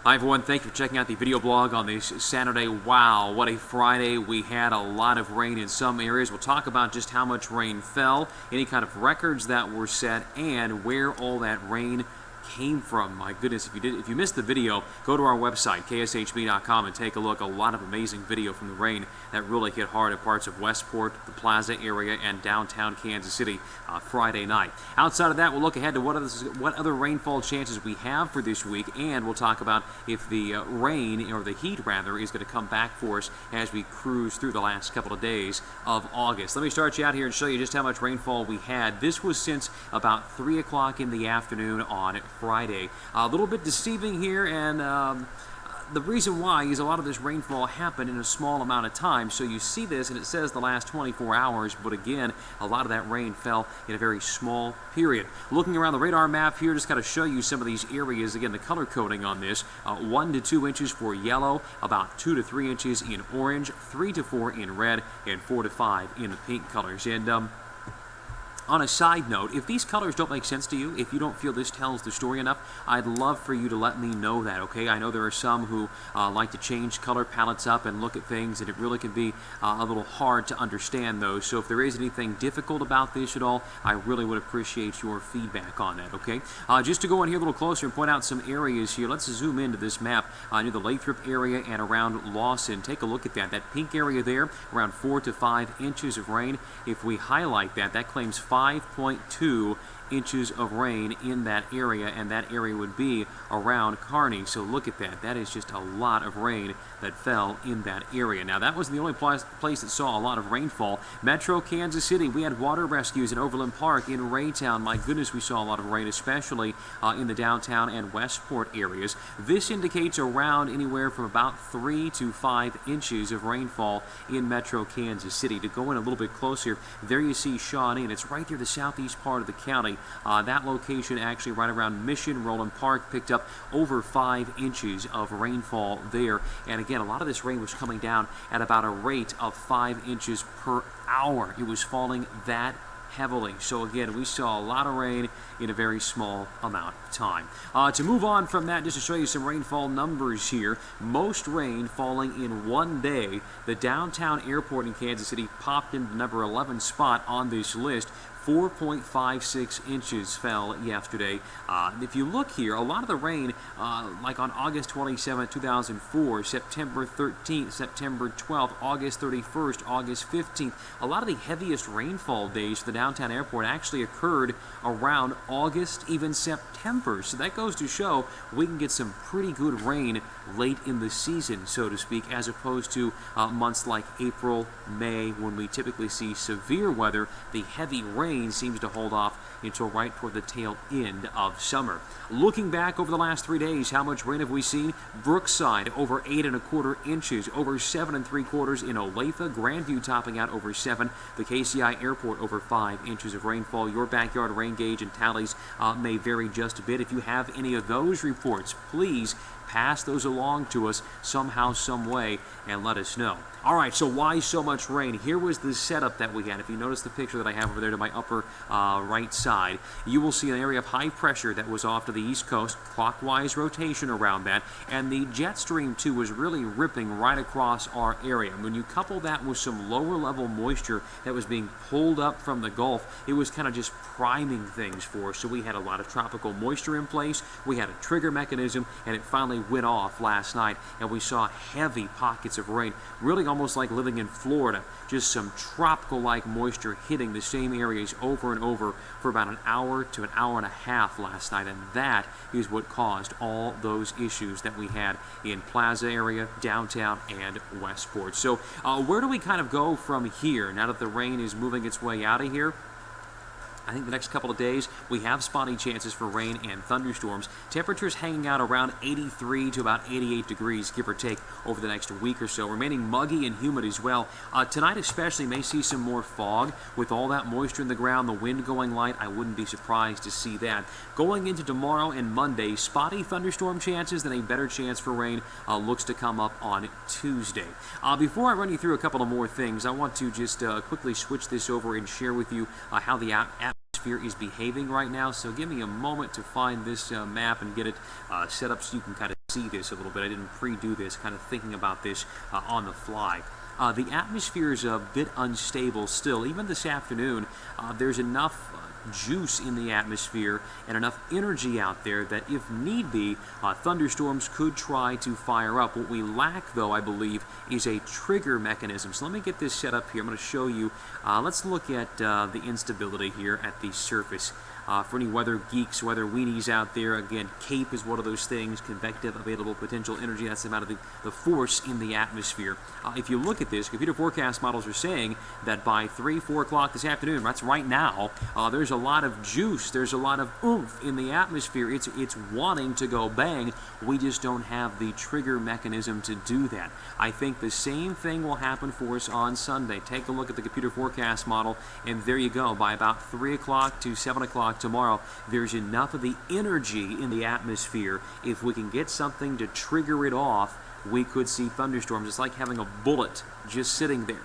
Hi everyone, thank you for checking out the video blog on this Saturday. Wow, what a Friday. We had a lot of rain in some areas. We'll talk about just how much rain fell, any kind of records that were set, and where all that rain came from. My goodness, if you missed the video, go to our website, kshb.com, and take a look. A lot of amazing video from the rain that really hit hard in parts of Westport, the Plaza area, and downtown Kansas City Friday night. Outside of that, we'll look ahead to what other rainfall chances we have for this week, and we'll talk about if the rain, or the heat rather, is going to come back for us as we cruise through the last couple of days of August. Let me start you out here and show you just how much rainfall we had. This was since about 3 o'clock in the afternoon on Friday. A little bit deceiving here, and the reason why is a lot of this rainfall happened in a small amount of time. So you see this, and it says the last 24 hours, but again, a lot of that rain fell in a very small period. Looking around the radar map here, just got to show you some of these areas. Again, the color coding on this, 1 to 2 inches for yellow, about 2 to 3 inches in orange, 3 to 4 in red, and 4 to 5 in the pink colors. And on a side note, if these colors don't make sense to you, if you don't feel this tells the story enough, I'd love for you to let me know that, okay? I know there are some who like to change color palettes up and look at things, and it really can be a little hard to understand those. So if there is anything difficult about this at all, I really would appreciate your feedback on that, okay? Just to go in here a little closer and point out some areas here, let's zoom into this map near the Lathrop area and around Lawson. Take a look at that. That pink area there, around 4 to 5 inches of rain. If we highlight that, that claims 5.2 inches of rain in that area, and that area would be around Kearney. So look at that. That is just a lot of rain that fell in that area. Now, that wasn't the only place that saw a lot of rainfall. Metro Kansas City, we had water rescues in Overland Park, in Raytown. My goodness, we saw a lot of rain, especially in the downtown and Westport areas. This indicates around anywhere from about 3 to 5 inches of rainfall in Metro Kansas City. To go in a little bit closer, there you see Shawnee, and it's right there, the southeast part of the county. That location, actually right around Mission, Roland Park, picked up over 5 inches of rainfall there. And again, a lot of this rain was coming down at about a rate of 5 inches per hour. It was falling that heavily. So again, we saw a lot of rain in a very small amount of time. To move on from that, just to show you some rainfall numbers here, most rain falling in one day. The downtown airport in Kansas City popped into the number 11 spot on this list. 4.56 inches fell yesterday. If you look here, a lot of the rain, like on August 27, 2004, September 13th, September 12th, August 31st, August 15th, a lot of the heaviest rainfall days for the downtown airport actually occurred around August, even September. So that goes to show we can get some pretty good rain late in the season, so to speak, as opposed to months like April, May, when we typically see severe weather. The heavy rain seems to hold off until right toward the tail end of summer. Looking back over the last 3 days, how much rain have we seen? Brookside over 8 1/4 inches, over 7 3/4 in Olathe, Grandview topping out over 7, the KCI Airport over 5 inches of rainfall. Your backyard rain gauge and tallies may vary just a bit. If you have any of those reports, please pass those along to us somehow, some way, and let us know. All right, so why so much rain? Here was the setup that we had. If you notice the picture that I have over there to my upper right side, you will see an area of high pressure that was off to the east coast, clockwise rotation around that, and the jet stream, too, was really ripping right across our area. When you couple that with some lower level moisture that was being pulled up from the Gulf, it was kind of just priming things for us. So we had a lot of tropical moisture in place, we had a trigger mechanism, and it finally went off last night, and we saw heavy pockets of rain, really almost like living in Florida, just some tropical-like moisture hitting the same areas over and over for about an hour to an hour and a half last night, and that is what caused all those issues that we had in Plaza area, downtown, and Westport. So where do we kind of go from here now that the rain is moving its way out of here? I think the next couple of days, we have spotty chances for rain and thunderstorms. Temperatures hanging out around 83 to about 88 degrees, give or take, over the next week or so. Remaining muggy and humid as well. Tonight especially may see some more fog. With all that moisture in the ground, the wind going light, I wouldn't be surprised to see that. Going into tomorrow and Monday, spotty thunderstorm chances, then a better chance for rain looks to come up on Tuesday. Before I run you through a couple of more things, I want to just quickly switch this over and share with you how the atmosphere is behaving right now. So give me a moment to find this map and get it set up so you can kind of see this a little bit. I didn't pre-do this, kind of thinking about this on the fly. The atmosphere is a bit unstable still. Even this afternoon, there's enough juice in the atmosphere and enough energy out there that if need be, thunderstorms could try to fire up. What we lack, though, I believe, is a trigger mechanism. So let me get this set up here. I'm going to show you. Let's look at the instability here at the surface. For any weather geeks, weather weenies out there, again, CAPE is one of those things, convective available potential energy. That's the amount of the force in the atmosphere. If you look at this, computer forecast models are saying that by 3, 4 o'clock this afternoon, that's right now, there's a lot of juice, there's a lot of oomph in the atmosphere. It's wanting to go bang. We just don't have the trigger mechanism to do that. I think the same thing will happen for us on Sunday. Take a look at the computer forecast model, and there you go. By about 3 o'clock to 7 o'clock tomorrow, there's enough of the energy in the atmosphere. If we can get something to trigger it off, we could see thunderstorms. It's like having a bullet just sitting there.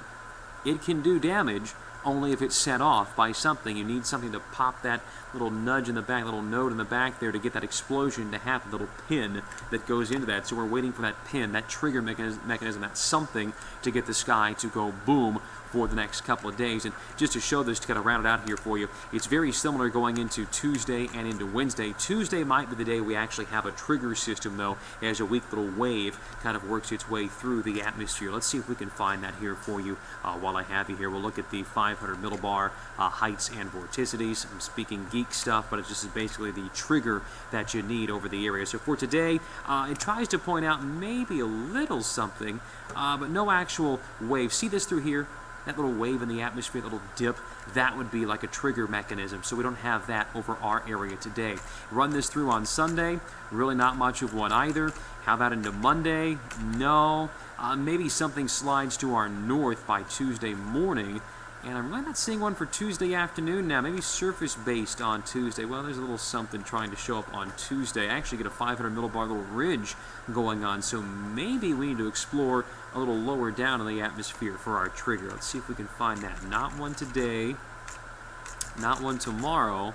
It can do damage only if it's set off by something. You need something to pop that little nudge in the back, little node in the back there to get that explosion to happen, little pin that goes into that. So we're waiting for that pin, that trigger mechanism, that something to get the sky to go boom for the next couple of days. And just to show this, to kind of round it out here for you, it's very similar going into Tuesday and into Wednesday. Tuesday might be the day we actually have a trigger system, though, as a weak little wave kind of works its way through the atmosphere. Let's see if we can find that here for you while I have you here. We'll look at the 500 millibar heights and vorticities. I'm speaking geek stuff, but it's just basically the trigger that you need over the area. So for today, it tries to point out maybe a little something, but no actual wave. See this through here? That little wave in the atmosphere, little dip, that would be like a trigger mechanism. So we don't have that over our area today. Run this through on Sunday, really not much of one either. How about into Monday? No. Maybe something slides to our north by Tuesday morning. And I'm really not seeing one for Tuesday afternoon now. Maybe surface-based on Tuesday. Well, there's a little something trying to show up on Tuesday. I actually get a 500 millibar little ridge going on, so maybe we need to explore a little lower down in the atmosphere for our trigger. Let's see if we can find that. Not one today, not one tomorrow.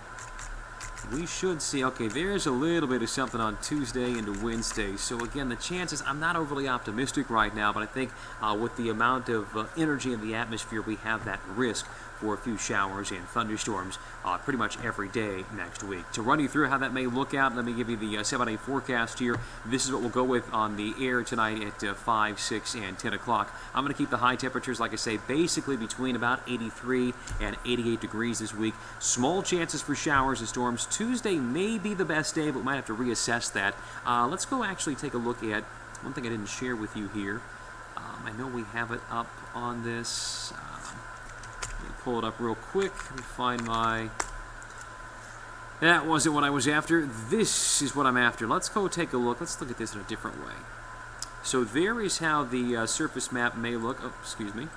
We should see, okay, there's a little bit of something on Tuesday into Wednesday. So again, the chances, I'm not overly optimistic right now, but I think with the amount of energy in the atmosphere, we have that risk for a few showers and thunderstorms pretty much every day next week. To run you through how that may look out, let me give you the 7-day forecast here. This is what we'll go with on the air tonight at 5, 6, and 10 o'clock. I'm going to keep the high temperatures, like I say, basically between about 83 and 88 degrees this week. Small chances for showers and storms. Tuesday may be the best day, but we might have to reassess that. Let's go actually take a look at one thing I didn't share with you here. I know we have it up on this. Let me pull it up real quick. Let me find my... That wasn't what I was after. This is what I'm after. Let's go take a look. Let's look at this in a different way. So there is how the surface map may look. Oh, excuse me.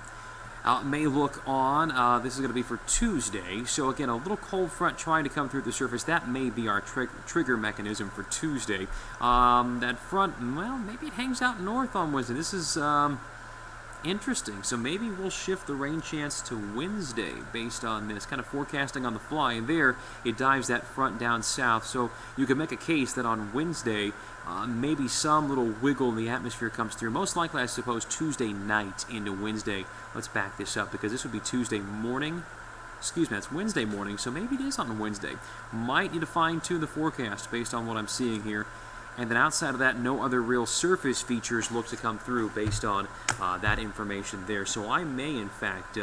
May look on. This is going to be for Tuesday. So again, a little cold front trying to come through the surface. That may be our trigger mechanism for Tuesday. That front, well, maybe it hangs out north on Wednesday. This is interesting. So maybe we'll shift the rain chance to Wednesday based on this. Kind of forecasting on the fly. And there, it dives that front down south. So you can make a case that on Wednesday, maybe some little wiggle in the atmosphere comes through. Most likely, I suppose, Tuesday night into Wednesday. Let's back this up because this would be Tuesday morning. Excuse me, that's Wednesday morning, so maybe it is on Wednesday. Might need to fine-tune the forecast based on what I'm seeing here. And then outside of that, no other real surface features look to come through based on that information there. So I may, in fact,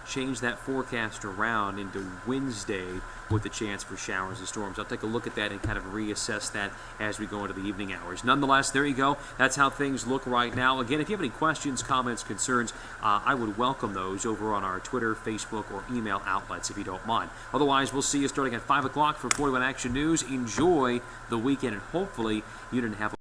change that forecast around into Wednesday with the chance for showers and storms. I'll take a look at that and kind of reassess that as we go into the evening hours. Nonetheless, there you go. That's how things look right now. Again, if you have any questions, comments, concerns, I would welcome those over on our Twitter, Facebook, or email outlets if you don't mind. Otherwise, we'll see you starting at 5 o'clock for 41 Action News. Enjoy the weekend, and hopefully you didn't have